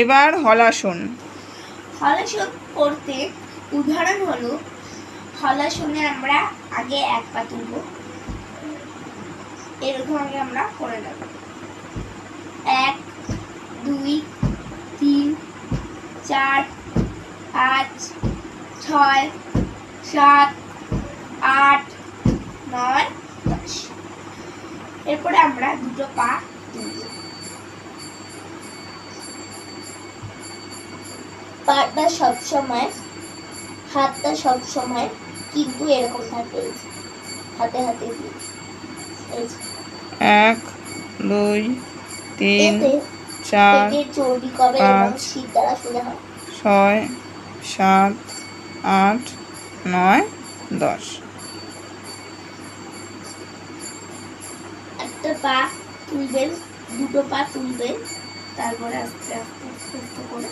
এবার হলাসন। হলাসন করতে উদাহরণ হলো, হলাসনে আমরা আগে এক পা তুলব, এরকম আগে আমরা করে নেব। 1 2 3 4 5 6 7 8 9 10। এরপরে আমরা দুটো পা তুলব। পাটা সবসময়, হাতটা সবসময় কিন্তু এরকম থাকে, হাতে হাতে 1 2 3 4 চর্বি কবে এবং শীত দ্বারা সোজা হয়। 6 7 8 9 10। একটা পা তুলবেন, দুটো পা তুলবেন, তারপরে আস্তে আস্তে আস্তে আস্তে করে